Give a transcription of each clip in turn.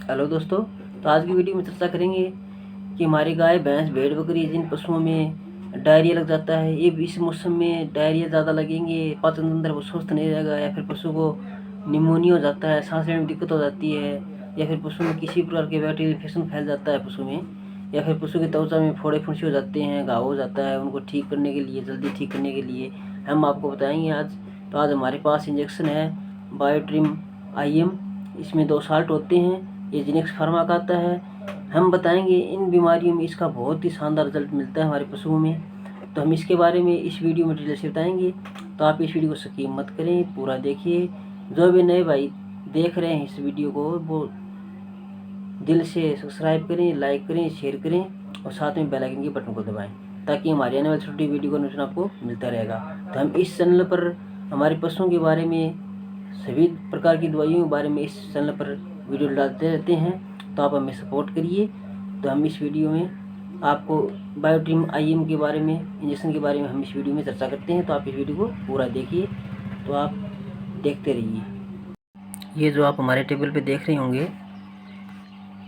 Hello दोस्तों। तो आज की वीडियो में चर्चा करेंगे कि हमारी गाय भैंस भेड़ बकरी जिन पशुओं में डायरिया लग जाता है, ये इस मौसम में डायरिया ज़्यादा लगेंगे, पाचन तंत्र वो स्वस्थ नहीं रहेगा, या फिर पशु को निमोनिया हो जाता है, सांस लेने में दिक्कत हो जाती है, या फिर पशु में किसी प्रकार के बैक्टीरियल इन्फेक्शन फैल जाता है पशु में, या फिर पशु की त्वचा में फोड़े फुंसी हो जाते हैं, घाव हो जाता है, उनको ठीक करने के लिए, जल्दी ठीक करने के लिए हम आपको बताएंगे आज। तो आज हमारे पास इंजेक्शन है बायोट्रिम IM, इसमें 2 साल्ट होते हैं, ये जिनेक्स फार्मा का आता है। हम बताएंगे इन बीमारियों में इसका बहुत ही शानदार रिजल्ट मिलता है हमारे पशुओं में। तो हम इसके बारे में इस वीडियो में डिटेल से बताएंगे। तो आप इस वीडियो को स्किप मत करें, पूरा देखिए। जो भी नए भाई देख रहे हैं इस वीडियो को, वो दिल से सब्सक्राइब करें, लाइक करें, शेयर करें और साथ में बेल आइकन के बटन को दबाएं, ताकि हमारी आने वाली छोटी वीडियो का नोटिफिकेशन आपको मिलता रहेगा। तो हम इस चैनल पर हमारे पशुओं के बारे में, सभी प्रकार की दवाइयों के बारे में इस चैनल पर वीडियो डालते रहते हैं, तो आप हमें सपोर्ट करिए। तो हम इस वीडियो में आपको बायोट्रिम IM के बारे में, इंजेक्शन के बारे में हम इस वीडियो में चर्चा करते हैं। तो आप इस वीडियो को पूरा देखिए, तो आप देखते रहिए। ये जो आप हमारे टेबल पे देख रहे होंगे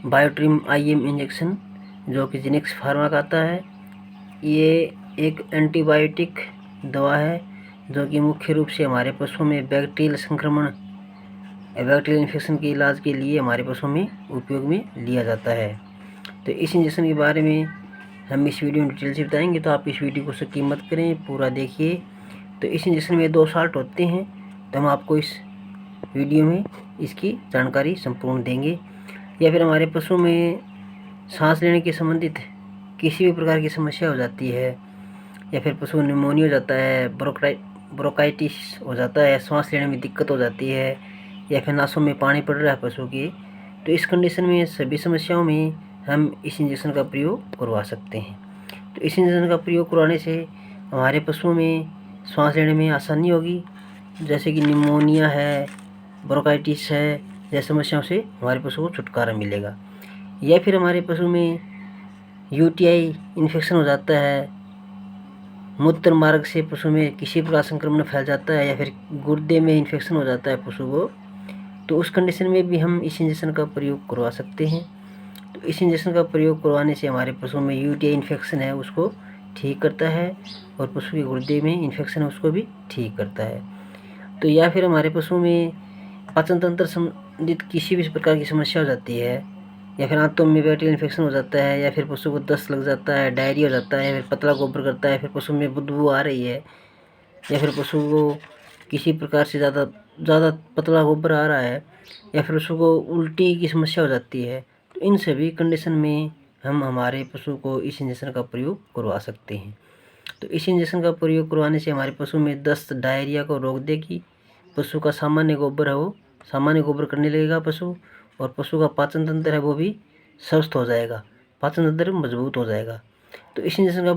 बायोट्रिम IM इंजेक्शन, जो कि जिनेक्स फार्मा का आता है, ये एक एंटीबायोटिक दवा है जो कि मुख्य रूप से हमारे पशुओं में बैक्टीरियल संक्रमण, बैक्टीरियल इन्फेक्शन के इलाज के लिए हमारे पशुओं में उपयोग में लिया जाता है। तो इस इंजेक्शन के बारे में हम इस वीडियो में डिटेल से बताएंगे, तो आप इस वीडियो को स्किप मत करें, पूरा देखिए। तो इस इंजेक्शन में 2 साल्ट होते हैं, तो हम आपको इस वीडियो में इसकी जानकारी संपूर्ण देंगे। या फिर हमारे पशु में सांस लेने के संबंधित किसी भी प्रकार की समस्या हो जाती है, या फिर पशु निमोनिया हो जाता है, ब्रोंकाइटिस हो जाता है, सांस लेने में दिक्कत हो जाती है, या फिर नासों में पानी पड़ रहा है पशु के, तो इस कंडीशन में सभी समस्याओं में हम इस इंजेक्शन का प्रयोग करवा सकते हैं। तो इस इंजेक्शन का प्रयोग करवाने से हमारे पशुओं में सांस लेने में आसानी होगी, जैसे कि निमोनिया है, ब्रोंकाइटिस है, जैसी समस्याओं से हमारे पशु को छुटकारा मिलेगा। या फिर हमारे पशु में UTI इन्फेक्शन हो जाता है, मूत्र मार्ग से पशु में किसी प्रकार संक्रमण फैल जाता है, या फिर गुर्दे में इन्फेक्शन हो जाता है पशु को, तो उस कंडीशन में भी हम इस इंजेक्शन का प्रयोग करवा सकते हैं। तो इस इंजेक्शन का प्रयोग करवाने से हमारे पशु में UTI इन्फेक्शन है उसको ठीक करता है, और पशु के गुर्दे में इन्फेक्शन है उसको भी ठीक करता है। तो या फिर हमारे पशु में पाचन तंत्र संबंधित किसी भी प्रकार की समस्या हो जाती है, या फिर आंतों में बैक्टीरियल इन्फेक्शन हो जाता है, या फिर पशु को दस्त लग जाता है, डायरिया हो जाता है, फिर पतला गोबर करता है, फिर पशु में बदबू आ रही है, या फिर पशु को किसी प्रकार से ज़्यादा पतला गोबर आ रहा है, या फिर पशु को उल्टी की समस्या हो जाती है, तो इन सभी कंडीशन में हम हमारे पशु को इस इंजेक्शन का प्रयोग करवा सकते हैं। तो इस इंजेक्शन का प्रयोग करवाने से हमारे पशु में दस्त, डायरिया को रोक देगी। पशु का सामान्य गोबर है वो सामान्य गोबर करने लगेगा पशु, और पशु का पाचन तंत्र है वो भी स्वस्थ हो जाएगा, पाचन तंत्र मजबूत हो जाएगा। तो इस इंजेक्शन का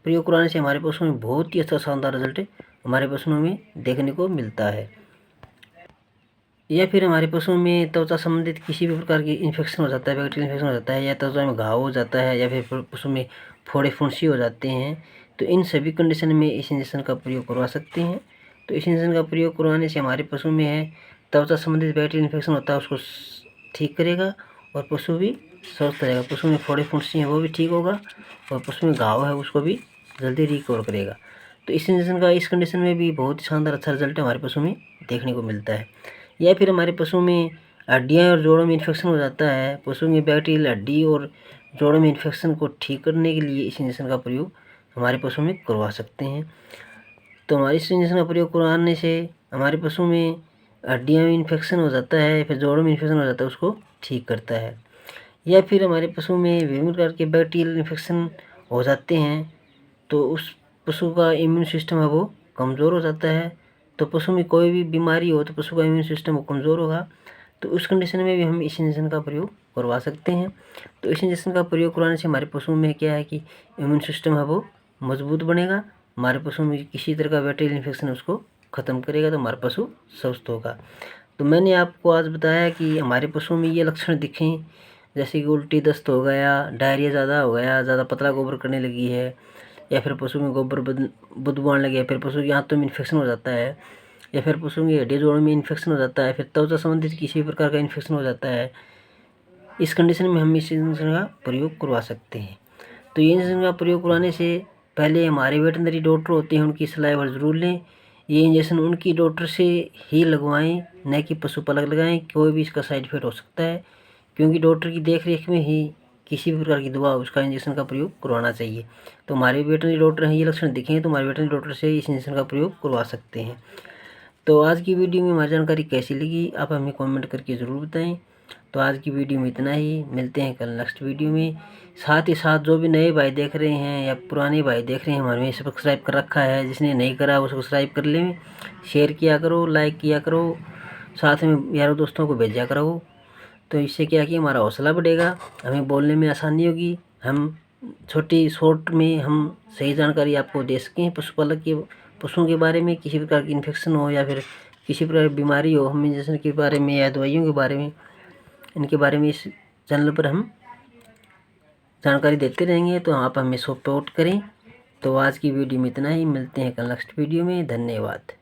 प्रयोग कराने से हमारे पशुओं में बहुत ही अच्छा शानदार रिजल्ट हमारे पशुओं में देखने को मिलता है। या फिर हमारे पशुओं में त्वचा संबंधित किसी भी प्रकार की इन्फेक्शन हो जाता है, बैक्टीरियल इन्फेक्शन हो जाता है, या त्वचा में घाव हो जाता है, या फिर पशु में फोड़े फुंसी हो जाते हैं, तो इन सभी कंडीशन में इस इंजेक्शन का प्रयोग करवा सकते हैं। तो इस इंजेक्शन का प्रयोग करवाने से हमारे पशु में है त्वचा संबंधित बैक्टीरियल इन्फेक्शन होता है उसको ठीक करेगा, और पशु भी स्वस्थ रहेगा। पशु में फोड़े फुंसी है वो भी ठीक होगा, और पशु में घाव है उसको भी जल्दी रिकवर करेगा। तो इस इंजेक्शन का इस कंडीशन में भी बहुत ही शानदार अच्छा रिजल्ट हमारे पशु में देखने को मिलता है। या फिर हमारे पशु में हड्डियाँ और जोड़ों में इन्फेक्शन हो जाता है, पशु में बैक्टीरियल हड्डी और जोड़ों में इन्फेक्शन को ठीक करने के लिए इस इंजेक्शन का प्रयोग हमारे पशु में करवा सकते हैं। तो हमारे इस इंजेक्शन का प्रयोग करवाने से हमारे पशु में हड्डियाँ में इन्फेक्शन हो जाता है, या फिर जोड़ों में इन्फेक्शन हो जाता है उसको ठीक करता है। या फिर हमारे पशु में विभिन्न प्रकार के बैक्टीरियल इन्फेक्शन हो जाते हैं, तो उस पशु का इम्यून सिस्टम है वो कमज़ोर हो जाता है। तो पशु में कोई भी बीमारी हो तो पशु का इम्यून सिस्टम वो कमज़ोर होगा, तो उस कंडीशन में भी हम इस इंजेक्शन का प्रयोग करवा सकते हैं। तो इस इंजेक्शन का प्रयोग करवाने से हमारे पशु में क्या है कि इम्यून सिस्टम है वो मजबूत बनेगा, हमारे पशु में किसी तरह का बैक्टीरियल इन्फेक्शन है उसको ख़त्म करेगा, तो हमारा पशु स्वस्थ होगा। तो मैंने आपको आज बताया कि हमारे पशुओं में ये लक्षण दिखें, जैसे कि उल्टी दस्त हो गया, डायरिया ज़्यादा हो गया, ज़्यादा पतला गोबर करने लगी है, या फिर पशु में गोबर बदबू आने लगे, या फिर पशु के हाथों में इन्फेक्शन हो जाता है, या फिर पशु की हड्डी जोड़ों में इन्फेक्शन हो जाता है, फिर त्वचा संबंधित किसी भी प्रकार का इन्फेक्शन हो जाता है, इस कंडीशन में हम इस इंजेक्शन का प्रयोग करवा सकते हैं। तो ये इंजेक्शन का प्रयोग करवाने से पहले हमारे वेटनरी डॉक्टर होते हैं, उनकी सलाह पर ज़रूर लें। ये इंजेक्शन उनकी डॉक्टर से ही लगवाएं, न कि पशुपालक लगाएं। कोई भी इसका साइड इफेक्ट हो सकता है, क्योंकि डॉक्टर की देख रेख में ही किसी भी प्रकार की दवा उसका इंजेक्शन का प्रयोग करवाना चाहिए। तो हमारे वेटनरी डॉक्टर हैं, ये लक्षण दिखें तो हमारे वेटनरी डॉक्टर से इस इंजेक्शन का प्रयोग करवा सकते हैं। तो आज की वीडियो में हमारी जानकारी कैसी लगी आप हमें कमेंट करके ज़रूर बताएं। तो आज की वीडियो में इतना ही, मिलते हैं कल नेक्स्ट वीडियो में। साथ ही साथ जो भी नए भाई देख रहे हैं या पुराने भाई देख रहे हैं, हमारे में सब्सक्राइब कर रखा है, जिसने नहीं करा वो सब्सक्राइब कर लें, शेयर किया करो, लाइक किया करो, साथ में यारों दोस्तों को भेजा करो। तो इससे क्या कि हमारा हौसला बढ़ेगा, हमें बोलने में आसानी होगी, हम छोटी शॉर्ट में हम सही जानकारी आपको दे सकें पशुपालक के पशुओं के बारे में। किसी प्रकार की इन्फेक्शन हो या फिर किसी प्रकार की बीमारी हो, हम इंजेक्शन के बारे में या दवाइयों के बारे में, इनके बारे में इस चैनल पर हम जानकारी देते रहेंगे। तो आप हमें सपोर्ट करें। तो आज की वीडियो में इतना ही, मिलते हैं कल नेक्स्ट वीडियो में। धन्यवाद।